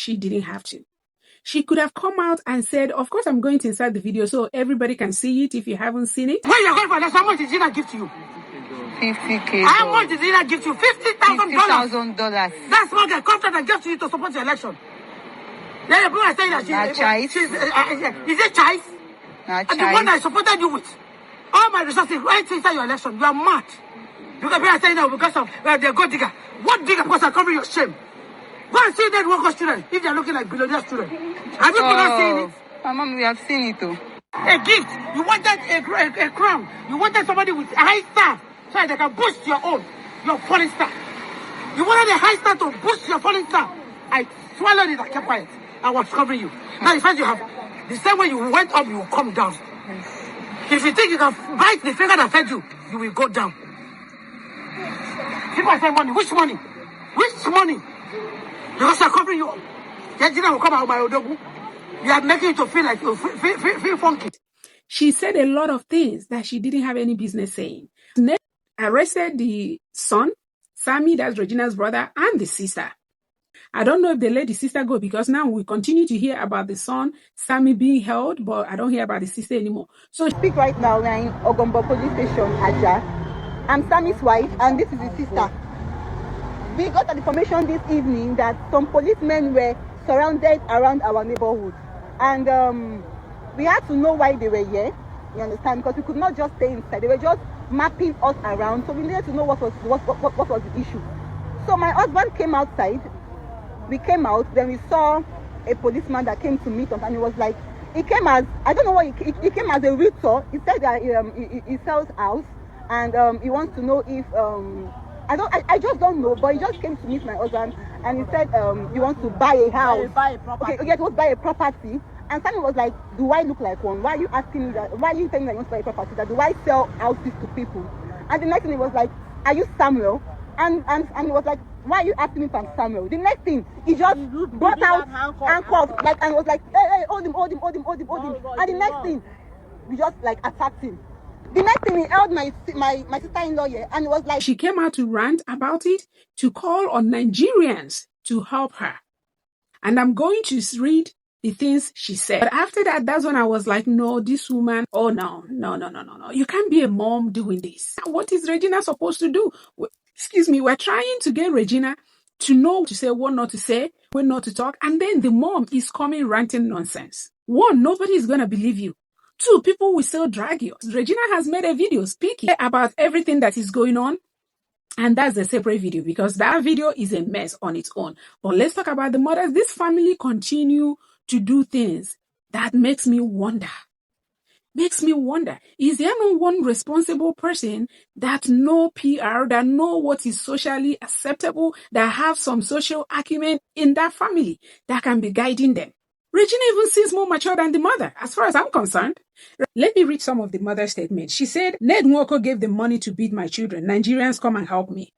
she didn't have to. She could have come out and said, of course, I'm going to insert the video so everybody can see it if you haven't seen it. When you're going for election, how much did Gina give to you? 50K. How much did Gina give to you? $50,000. $50,000. That's what the contract I gave to you to support the election. Then the people are saying that is it child? And the one I supported you with. All my resources right inside your election. You are mad. Because people are saying that because of the gold digger. What digger? Because I cover your shame. Go and see that Nwoko students if they're looking like billionaire students. Have you not seen it? Mom, we have seen it too. A gift. You wanted a crown. You wanted somebody with a high star so that they can boost your falling star. You wanted a high star to boost your falling star. I swallowed it. I kept quiet. I was covering you. Now in fact you have the same way you went up, you will come down. If you think you can bite the finger that fed you, you will go down. People are saying money. Which money? Which money? Because I'm covering you. Gina will come out by Odogu. You are making it to feel like you feel funky. She said a lot of things that she didn't have any business saying. Next, arrested the son, Sammy, that's Regina's brother, and the sister. I don't know if they let the sister go because now we continue to hear about the son, Sammy, being held, but I don't hear about the sister anymore. So I speak right now, we're in Ogombo Police Station, Aja. I'm Sammy's wife, and this is his sister. We got an information this evening that some policemen were surrounded around our neighborhood. And we had to know why they were here, you understand? Because we could not just stay inside. They were just mapping us around, so we needed to know what was the issue. So my husband came outside. We came out, then we saw a policeman that came to meet us, and he was like, he came as, I don't know what, he came as a realtor. He said that he sells house, and he wants to know if, I just don't know, but he just came to meet my husband, and he said he wants to buy a house. Buy a property. Okay, he wants to buy a property. And Sammy was like, do I look like one? Why are you asking me that? Why are you telling me that you want to buy a property? That do I sell houses to people? And the next thing he was like, are you Samuel? And he was like, why are you asking me if I'm Samuel? The next thing, he just brought out handcuffs, like, and was like, hey, hold him. And the next thing, we just like attacked him. The next thing, he held my sister-in-law here, and it was like, she came out to rant about it, to call on Nigerians to help her. And I'm going to read the things she said. But after that, that's when I was like, no, this woman, oh no. You can't be a mom doing this. What is Regina supposed to do? Excuse me, we're trying to get Regina to know what to say, what not to say, when not to talk. And then the mom is coming ranting nonsense. One, nobody is going to believe you. Two, people will still drag you. Regina has made a video speaking about everything that is going on. And that's a separate video because that video is a mess on its own. But let's talk about the mothers. This family continue to do things that makes me wonder. Is there no one responsible person that know PR, that know what is socially acceptable, that have some social acumen in that family that can be guiding them? Regina even seems more mature than the mother, as far as I'm concerned. Let me read some of the mother's statements. She said, Ned Nwoko gave the money to beat my children. Nigerians come and help me.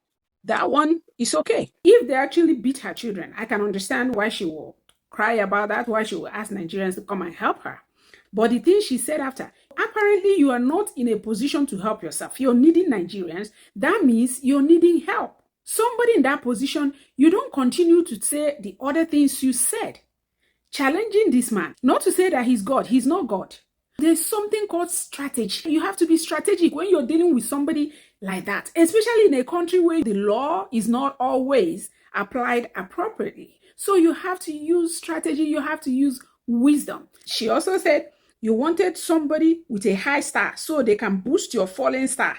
That one is okay. If they actually beat her children, I can understand why she will cry about that, why she will ask Nigerians to come and help her. But the thing she said after, apparently you are not in a position to help yourself. You're needing Nigerians. That means you're needing help. Somebody in that position, you don't continue to say the other things you said. Challenging this man, not to say that he's God. He's not God. There's something called strategy. You have to be strategic when you're dealing with somebody like that, especially in a country where the law is not always applied appropriately. So you have to use strategy. You have to use wisdom. She also said, you wanted somebody with a high star so they can boost your falling star.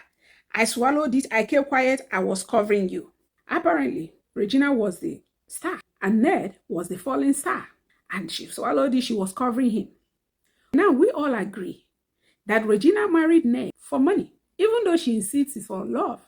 I swallowed it. I kept quiet. I was covering you. Apparently, Regina was the star and Ned was the falling star. And she swallowed it. She was covering him. Now, we all agree that Regina married Ned for money, even though she insists it's for love.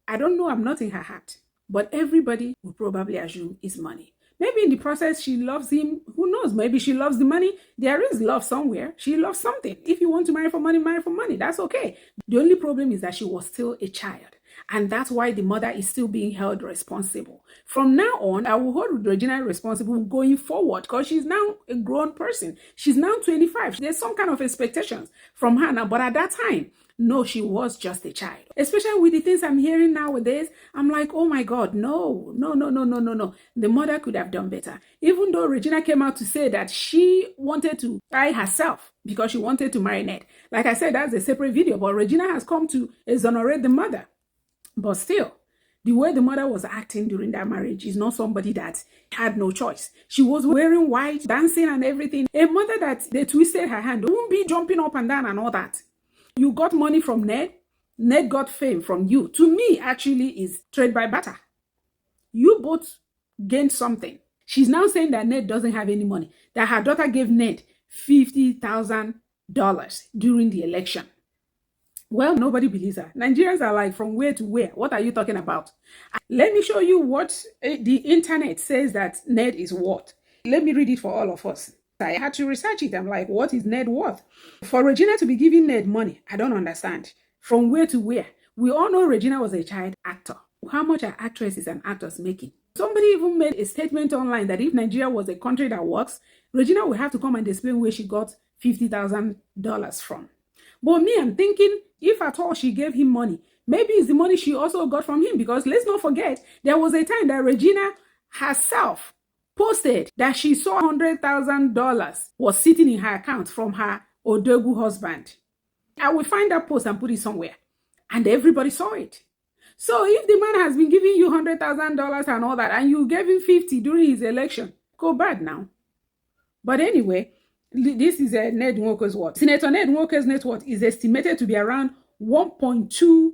I don't know. I'm not in her heart. But everybody will probably assume it's money. Maybe in the process, she loves him. Who knows? Maybe she loves the money. There is love somewhere. She loves something. If you want to marry for money, marry for money. That's okay. The only problem is that she was still a child. And that's why the mother is still being held responsible. From now on, I will hold Regina responsible going forward because she's now a grown person. She's now 25. There's some kind of expectations from her now. But at that time, no, she was just a child. Especially with the things I'm hearing nowadays, I'm like, oh my God, no. The mother could have done better. Even though Regina came out to say that she wanted to buy herself because she wanted to marry Ned. Like I said, that's a separate video, but Regina has come to exonerate the mother. But still, the way the mother was acting during that marriage is not somebody that had no choice. She was wearing white, dancing and everything. A mother that they twisted her hand won't be jumping up and down and all that. You got money from Ned. Ned got fame from you. To me, actually, is trade by barter. You both gained something. She's now saying that Ned doesn't have any money, that her daughter gave Ned $50,000 during the election. Well, nobody believes her. Nigerians are like, from where to where? What are you talking about? Let me show you what the internet says that Ned is worth. Let me read it for all of us. I had to research it. I'm like, what is Ned worth? For Regina to be giving Ned money, I don't understand. From where to where? We all know Regina was a child actor. How much are actresses and actors making? Somebody even made a statement online that if Nigeria was a country that works, Regina would have to come and explain where she got $50,000 from. But me, I'm thinking, if at all she gave him money, maybe it's the money she also got from him, because let's not forget, there was a time that Regina herself posted that she saw $100,000 was sitting in her account from her Odegu husband. I will find that post and put it somewhere. And everybody saw it. So if the man has been giving you $100,000 and all that, and you gave him 50 during his election, go bad now. But anyway, this is Ned Nwoko's worth. Senator Ned Nwoko's net worth is estimated to be around 1.2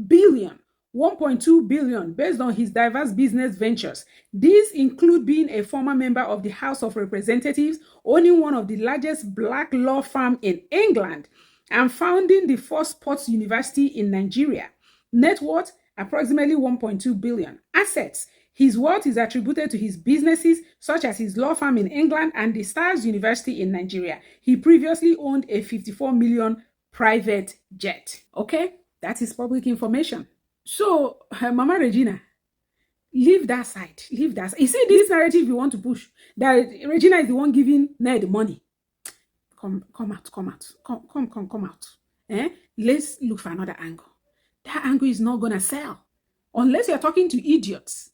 billion. 1.2 billion based on his diverse business ventures. These include being a former member of the House of Representatives, owning one of the largest black law firms in England, and founding the first sports university in Nigeria. Net worth, approximately 1.2 billion. Assets. His wealth is attributed to his businesses, such as his law firm in England and the Stars University in Nigeria. He previously owned a 54 million private jet. Okay, that is public information. So, Mama Regina, leave that side. Leave that side. You see this narrative you want to push, that Regina is the one giving Ned money. Come out. Let's look for another angle. That angle is not going to sell. Unless you're talking to idiots.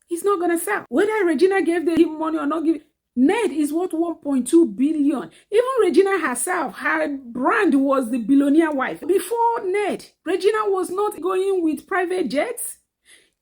It's not going to sell. Whether Regina gave him money or not give, Ned is worth 1.2 billion. Even Regina herself, her brand was the billionaire wife. Before Ned, Regina was not going with private jets.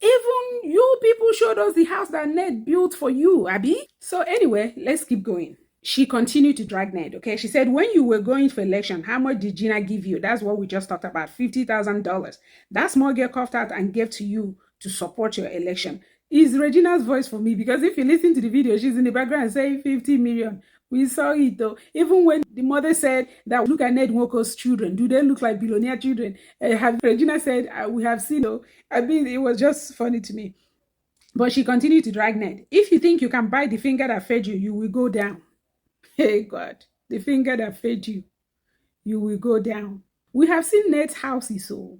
Even you people showed us the house that Ned built for you, Abby. So anyway, let's keep going. She continued to drag Ned, okay? She said, when you were going for election, how much did Gina give you? That's what we just talked about, $50,000. That small girl coughed out and gave to you to support your election. Is Regina's voice for me, because if you listen to the video, she's in the background saying 50 million. We saw it though. Even when the mother said that, look at Ned Nwoko's children, do they look like billionaire children? Regina said, we have seen though. I mean, it was just funny to me. But she continued to drag Ned. If you think you can bite the finger that fed you, you will go down. Hey God, the finger that fed you, you will go down. We have seen Ned's houses, so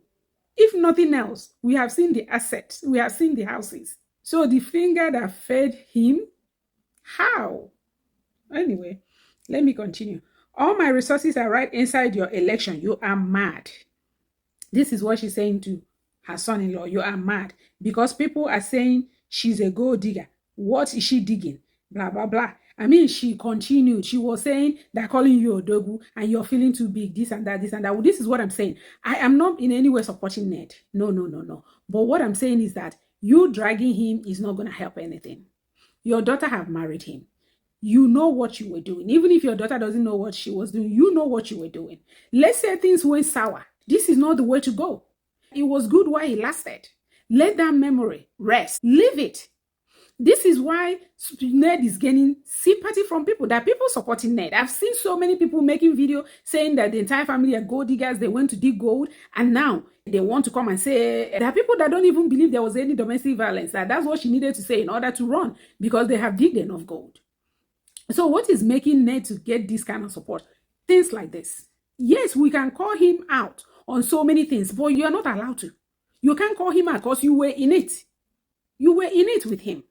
if nothing else, we have seen the assets, we have seen the houses. So the finger that fed him, how? Anyway, let me continue. All my resources are right inside your election. You are mad. This is what she's saying to her son-in-law. You are mad because people are saying she's a gold digger. What is she digging? Blah, blah, blah. I mean, she continued. She was saying they're calling you Odogu and you're feeling too big, this and that, this and that. Well, this is what I'm saying. I am not in any way supporting Ned. No. But what I'm saying is that you dragging him is not going to help anything. Your daughter have married him. You know what you were doing. Even if your daughter doesn't know what she was doing, you know what you were doing. Let's say things went sour. This is not the way to go. It was good while it lasted. Let that memory rest. Leave it. This is why Ned is gaining sympathy from people, that people supporting Ned. I've seen so many people making videos saying that the entire family are gold diggers. They went to dig gold and now they want to come and say, there are people that don't even believe there was any domestic violence. That's what she needed to say in order to run, because they have digged enough gold. So what is making Ned to get this kind of support? Things like this. Yes, we can call him out on so many things, but you're not allowed to. You can't call him out because you were in it. You were in it with him.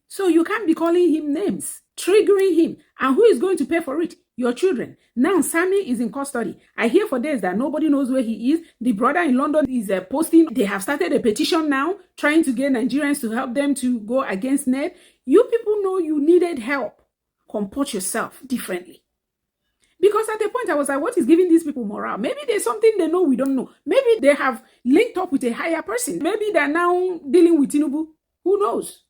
So you can't be calling him names, triggering him. And who is going to pay for it? Your children. Now Sammy is in custody. I hear for days that nobody knows where he is. The brother in London is posting. They have started a petition now, trying to get Nigerians to help them to go against Ned. You people know you needed help. Comport yourself differently. Because at the point I was like, what is giving these people morale? Maybe there's something they know we don't know. Maybe they have linked up with a higher person. Maybe they're now dealing with Tinubu. Who knows?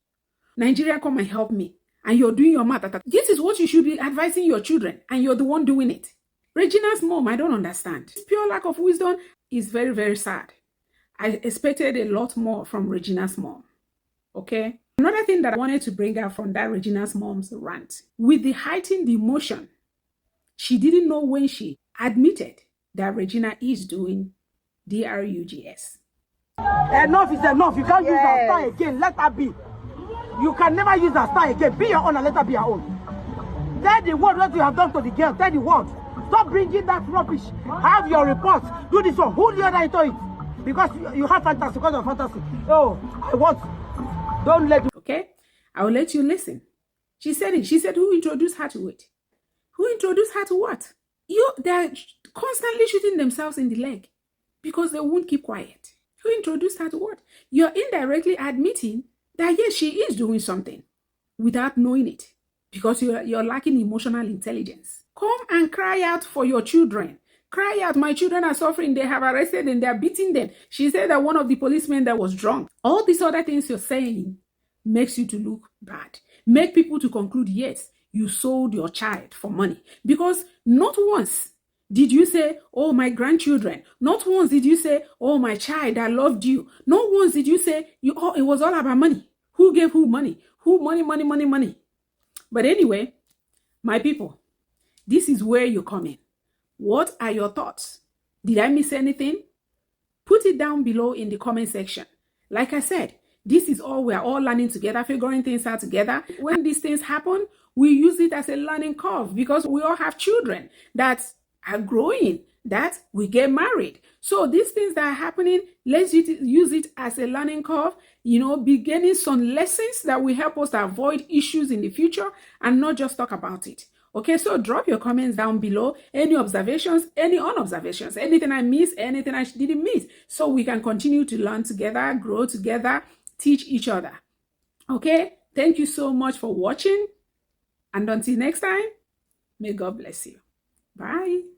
Nigeria, come and help me. And you're doing your math. This is what you should be advising your children. And you're the one doing it. Regina's mom, I don't understand. This pure lack of wisdom is very, very sad. I expected a lot more from Regina's mom. Okay? Another thing that I wanted to bring out from that Regina's mom's rant. With the heightened emotion, she didn't know when she admitted that Regina is doing drugs. Enough is enough. You can't use that style again. Let her be. You can never use that style again. Be your own and let her be your own. Tell the world what you have done to the girl. Tell the world. Stop bringing that rubbish. Have your reports. Do this one. Who the other into it? Because you have fantasy. Because of fantasy. Oh, I want. Don't let. Okay? I will let you listen. She said it. She said, who introduced her to it? Who introduced her to what? They're constantly shooting themselves in the leg because they won't keep quiet. Who introduced her to what? You're indirectly admitting that yes, she is doing something without knowing it because you're lacking emotional intelligence. Come and cry out for your children. Cry out, my children are suffering. They have arrested and they're beating them. She said that one of the policemen that was drunk. All these other things you're saying makes you to look bad. Make people to conclude, yes, you sold your child for money. Because not once did you say, oh, my grandchildren. Not once did you say, oh, my child, I loved you. Not once did you say, it was all about money. Who gave who money? Who money? But anyway, my people, this is where you come in. What are your thoughts? Did I miss anything? Put it down below in the comment section. Like I said, this is all we're all learning together, figuring things out together. When these things happen, we use it as a learning curve because we all have children that are growing, that we get married. So these things that are happening, let's use it as a learning curve, beginning some lessons that will help us to avoid issues in the future and not just talk about it. Okay, so drop your comments down below. Any observations, any unobservations, anything I missed, anything I didn't miss. So we can continue to learn together, grow together, teach each other. Okay, thank you so much for watching. And until next time, may God bless you. Bye.